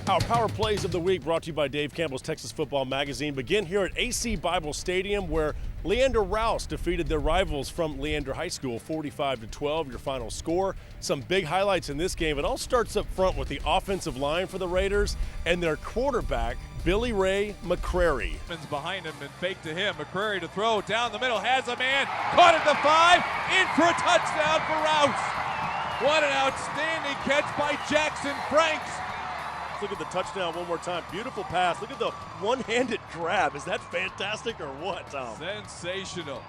Our Power Plays of the Week brought to you by Dave Campbell's Texas Football Magazine begin here at AC Bible Stadium, where Leander Rouse defeated their rivals from Leander High School 45-12, your final score. Some big highlights in this game. It all starts up front with the offensive line for the Raiders and their quarterback, Billy Ray McCrary. Behind him and fake to him. McCrary to throw down the middle, has a man, caught at the 5, in for a touchdown for Rouse. What an outstanding catch by Jackson Franks. Look at the touchdown one more time. Beautiful pass. Look at the one-handed grab. Is that fantastic or what, Tom? Sensational.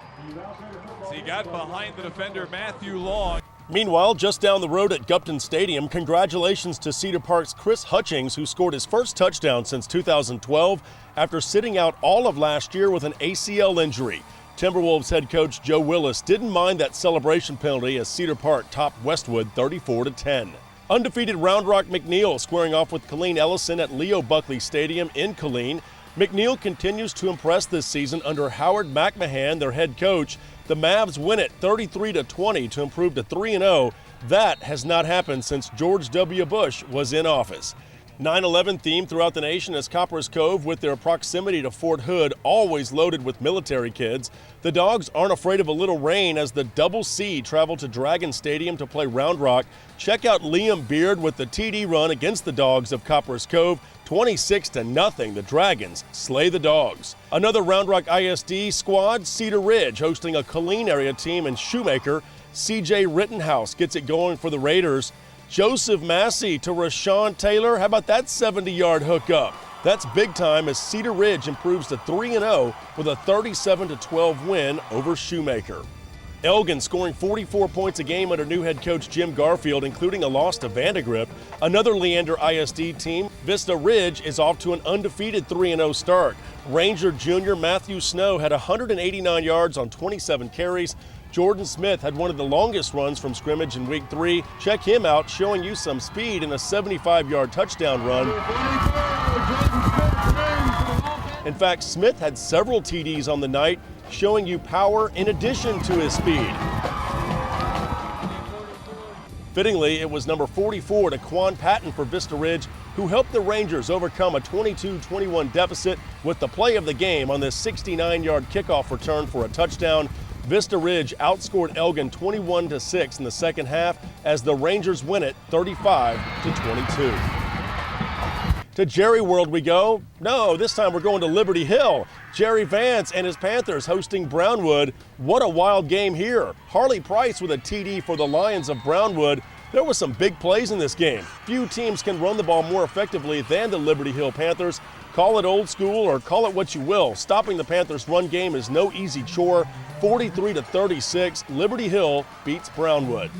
So he got behind the defender, Matthew Long. Meanwhile, just down the road at Gupton Stadium, congratulations to Cedar Park's Chris Hutchings, who scored his first touchdown since 2012 after sitting out all of last year with an ACL injury. Timberwolves head coach Joe Willis didn't mind that celebration penalty as Cedar Park topped Westwood 34-10. Undefeated Round Rock McNeil squaring off with Killeen Ellison at Leo Buckley Stadium in Killeen. McNeil continues to impress this season under Howard McMahon, their head coach. The Mavs win it 33-20 to improve to 3-0. That has not happened since George W. Bush was in office. 9/11 theme throughout the nation as Copper's Cove, with their proximity to Fort Hood, always loaded with military kids. The Dogs aren't afraid of a little rain as the Double C travel to Dragon Stadium to play Round Rock. Check out Liam Beard with the TD run against the Dogs of Copper's Cove. 26-0, the Dragons slay the Dogs. Another Round Rock ISD squad, Cedar Ridge, hosting a Killeen area team in Shoemaker. CJ Rittenhouse gets it going for the Raiders. Joseph Massey to Rashawn Taylor. How about that 70-yard hookup? That's big time as Cedar Ridge improves to 3-0 with a 37-12 win over Shoemaker. Elgin scoring 44 points a game under new head coach Jim Garfield, including a loss to Vandegrift. Another Leander ISD team, Vista Ridge, is off to an undefeated 3-0 start. Ranger junior Matthew Snow had 189 yards on 27 carries. Jordan Smith had one of the longest runs from scrimmage in week 3. Check him out, showing you some speed in a 75-yard touchdown run. In fact, Smith had several TDs on the night, showing you power in addition to his speed. Fittingly, it was number 44 to Quan Patton for Vista Ridge, who helped the Rangers overcome a 22-21 deficit with the play of the game on this 69-yard kickoff return for a touchdown. Vista Ridge outscored Elgin 21-6 in the second half as the Rangers win it 35-22. To Jerry World we go. No, this time we're going to Liberty Hill. Jerry Vance and his Panthers hosting Brownwood. What a wild game here. Harley Price with a TD for the Lions of Brownwood. There were some big plays in this game. Few teams can run the ball more effectively than the Liberty Hill Panthers. Call it old school or call it what you will. Stopping the Panthers' run game is no easy chore. 43-36, Liberty Hill beats Brownwood.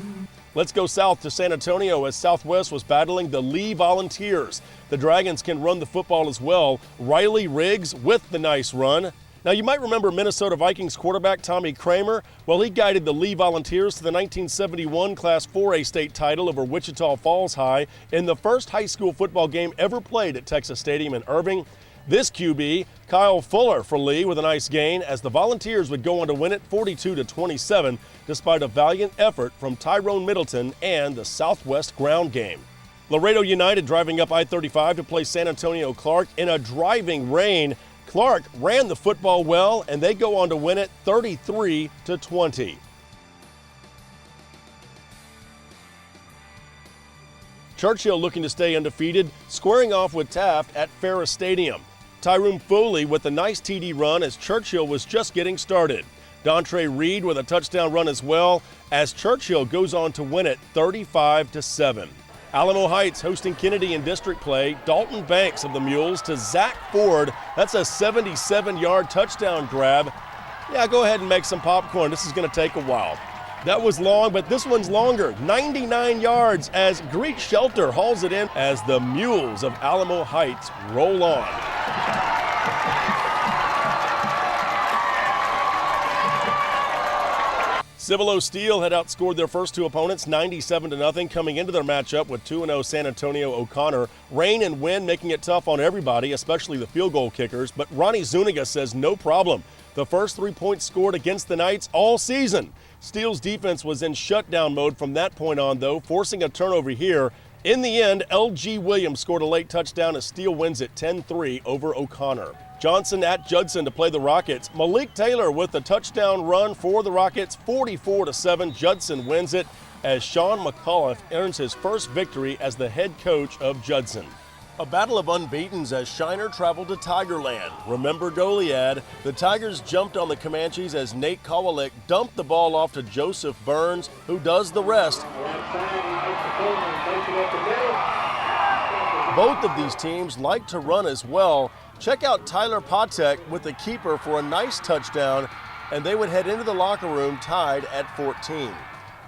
Let's go south to San Antonio as Southwest was battling the Lee Volunteers. The Dragons can run the football as well. Riley Riggs with the nice run. Now, you might remember Minnesota Vikings quarterback Tommy Kramer. Well, he guided the Lee Volunteers to the 1971 Class 4A state title over Wichita Falls High in the first high school football game ever played at Texas Stadium in Irving. This QB, Kyle Fuller for Lee with a nice gain as the Volunteers would go on to win it 42-27 despite a valiant effort from Tyrone Middleton and the Southwest ground game. Laredo United driving up I-35 to play San Antonio Clark in a driving rain. Clark ran the football well and they go on to win it 33-20. Churchill looking to stay undefeated, squaring off with Taft at Ferris Stadium. Tyrone Foley with a nice TD run as Churchill was just getting started. Dontre Reed with a touchdown run as well as Churchill goes on to win it 35-7. Alamo Heights hosting Kennedy in district play. Dalton Banks of the Mules to Zach Ford. That's a 77-yard touchdown grab. Yeah, go ahead and make some popcorn. This is going to take a while. That was long, but this one's longer. 99 yards as Greek Shelter hauls it in as the Mules of Alamo Heights roll on. Cibolo Steel had outscored their first two opponents 97-0 coming into their matchup with 2-0 San Antonio O'Connor. Rain and wind making it tough on everybody, especially the field goal kickers, but Ronnie Zuniga says no problem. The first 3 points scored against the Knights all season. Steel's defense was in shutdown mode from that point on, though, forcing a turnover here In the end, L.G. Williams scored a late touchdown as Steele wins it 10-3 over O'Connor. Johnson at Judson to play the Rockets. Malik Taylor with the touchdown run for the Rockets, 44-7. Judson wins it as Sean McAuliffe earns his first victory as the head coach of Judson. A battle of unbeatens as Shiner traveled to Tigerland. Remember Goliad? The Tigers jumped on the Comanches as Nate Kowalik dumped the ball off to Joseph Burns, who does the rest. Both of these teams like to run as well. Check out Tyler Patek with the keeper for a nice touchdown, and they would head into the locker room tied at 14.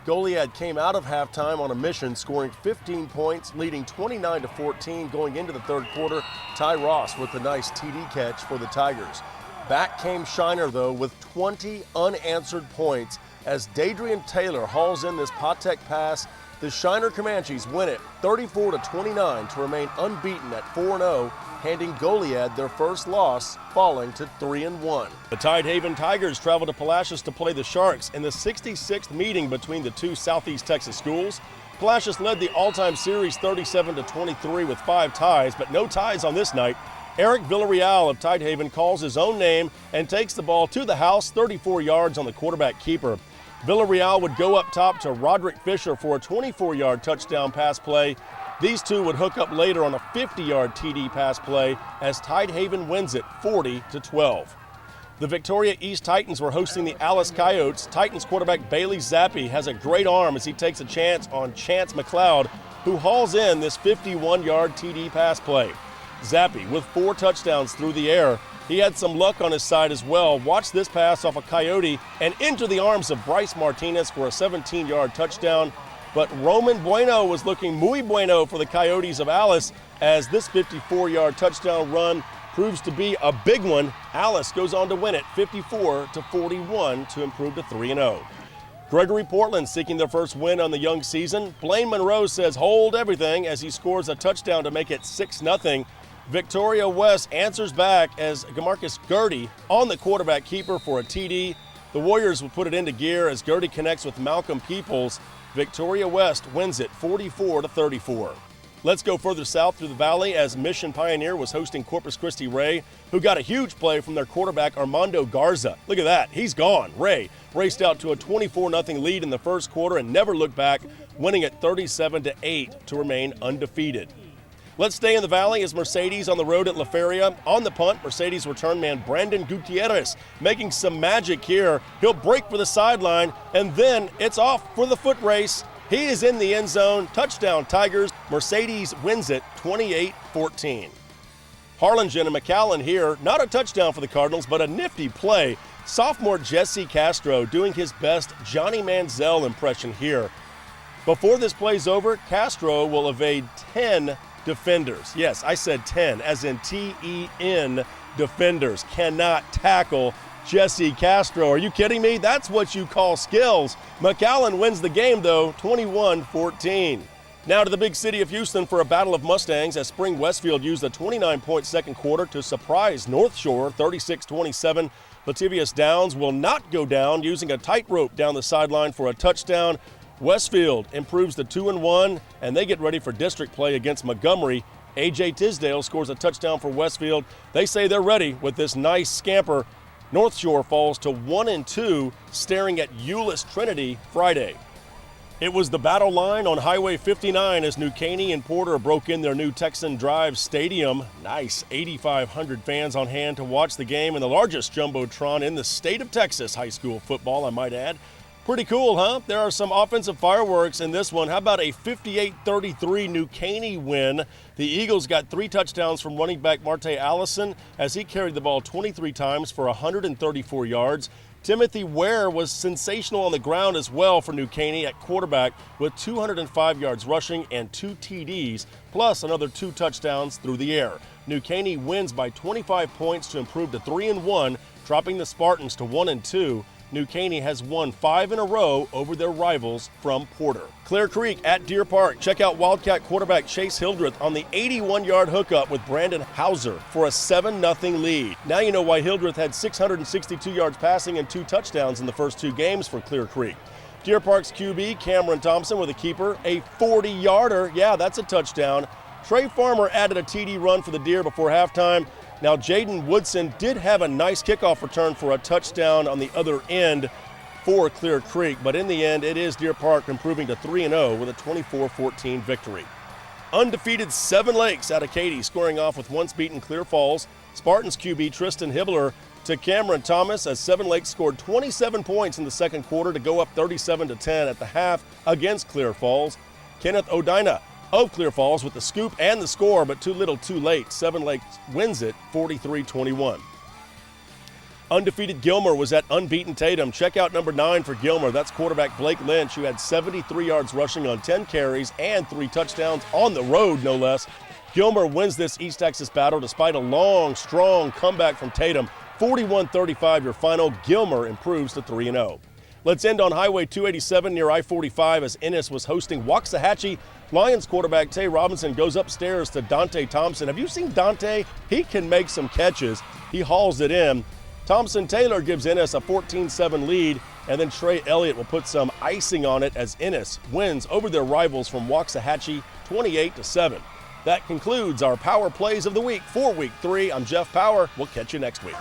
Goliad came out of halftime on a mission, scoring 15 points, leading 29-14 going into the third quarter. Ty Ross with the nice TD catch for the Tigers. Back came Shiner, though, with 20 unanswered points as Dadrian Taylor hauls in this Patek pass. The Shiner Comanches win it 34-29 to remain unbeaten at 4-0, handing Goliad their first loss, falling to 3-1. The Tidehaven Tigers travel to Palacios to play the Sharks in the 66th meeting between the two Southeast Texas schools. Palacios led the all-time series 37-23 with 5 ties, but no ties on this night. Eric Villarreal of Tidehaven calls his own name and takes the ball to the house, 34 yards on the quarterback keeper. Villarreal would go up top to Roderick Fisher for a 24-yard touchdown pass play. These two would hook up later on a 50-yard TD pass play as Tidehaven wins it 40-12. The Victoria East Titans were hosting the Alice Coyotes. Titans quarterback Bailey Zappi has a great arm as he takes a chance on Chance McLeod, who hauls in this 51-yard TD pass play. Zappi with 4 touchdowns through the air. He had some luck on his side as well. Watch this pass off a Coyote and into the arms of Bryce Martinez for a 17-yard touchdown. But Roman Bueno was looking muy bueno for the Coyotes of Alice as this 54-yard touchdown run proves to be a big one. Alice goes on to win it 54-41 to improve to 3-0. Gregory Portland seeking their first win on the young season. Blaine Monroe says hold everything as he scores a touchdown to make it 6-0. Victoria West answers back as Gamarcus Gertie on the quarterback keeper for a TD. The Warriors will put it into gear as Gertie connects with Malcolm Peoples. Victoria West wins it 44-34. Let's go further south through the valley as Mission Pioneer was hosting Corpus Christi Ray, who got a huge play from their quarterback Armando Garza. Look at that, he's gone. Ray raced out to a 24-0 lead in the first quarter and never looked back, winning at 37-8 to remain undefeated. Let's stay in the valley as Mercedes on the road at La Feria. On the punt, Mercedes return man Brandon Gutierrez making some magic here. He'll break for the sideline, and then it's off for the foot race. He is in the end zone. Touchdown Tigers. Mercedes wins it 28-14. Harlingen and McAllen here. Not a touchdown for the Cardinals, but a nifty play. Sophomore Jesse Castro doing his best Johnny Manziel impression here. Before this play's over, Castro will evade 10 defenders. Yes, I said 10, as in T-E-N defenders. Cannot tackle Jesse Castro. Are you kidding me? That's what you call skills. McAllen wins the game, though, 21-14. Now to the big city of Houston for a battle of Mustangs as Spring Westfield used a 29-point second quarter to surprise North Shore 36-27. Latavius Downs will not go down, using a tightrope down the sideline for a touchdown. Westfield improves to 2-1, and they get ready for district play against Montgomery. A.J. Tisdale scores a touchdown for Westfield. They say they're ready with this nice scamper. North Shore falls to 1-2, staring at Euless Trinity Friday. It was the battle line on Highway 59 as New Caney and Porter broke in their new Texan Drive Stadium. Nice, 8,500 fans on hand to watch the game in the largest jumbotron in the state of Texas high school football, I might add. Pretty cool, huh? There are some offensive fireworks in this one. How about a 58-33 New Caney win? The Eagles got 3 touchdowns from running back Marte Allison as he carried the ball 23 times for 134 yards. Timothy Ware was sensational on the ground as well for New Caney at quarterback with 205 yards rushing and 2 TDs, plus another 2 touchdowns through the air. New Caney wins by 25 points to improve to 3-1, dropping the Spartans to 1-2. New Caney has won 5 in a row over their rivals from Porter. Clear Creek at Deer Park. Check out Wildcat quarterback Chase Hildreth on the 81-yard hookup with Brandon Hauser for a 7-0 lead. Now you know why Hildreth had 662 yards passing and 2 touchdowns in the first 2 games for Clear Creek. Deer Park's QB, Cameron Thompson, with a keeper, a 40-yarder. Yeah, that's a touchdown. Trey Farmer added a TD run for the Deer before halftime. Now, Jaden Woodson did have a nice kickoff return for a touchdown on the other end for Clear Creek, but in the end, it is Deer Park improving to 3-0 with a 24-14 victory. Undefeated Seven Lakes out of Katy, scoring off with once beaten Clear Falls. Spartans QB Tristan Hibbler to Cameron Thomas as Seven Lakes scored 27 points in the second quarter to go up 37-10 at the half against Clear Falls. Kenneth Odina of Clear Falls with the scoop and the score, but too little too late. Seven Lakes wins it 43-21. Undefeated Gilmer was at unbeaten Tatum. Check out number 9 for Gilmer. That's quarterback Blake Lynch, who had 73 yards rushing on 10 carries and 3 touchdowns on the road, no less. Gilmer wins this East Texas battle despite a long, strong comeback from Tatum. 41-35 your final. Gilmer improves to 3-0. Let's end on Highway 287 near I-45 as Ennis was hosting Waxahachie. Lions quarterback Tay Robinson goes upstairs to Dante Thompson. Have you seen Dante? He can make some catches. He hauls it in. Thompson Taylor gives Ennis a 14-7 lead, and then Trey Elliott will put some icing on it as Ennis wins over their rivals from Waxahachie 28-7. That concludes our Power Plays of the Week for Week 3. I'm Jeff Power. We'll catch you next week.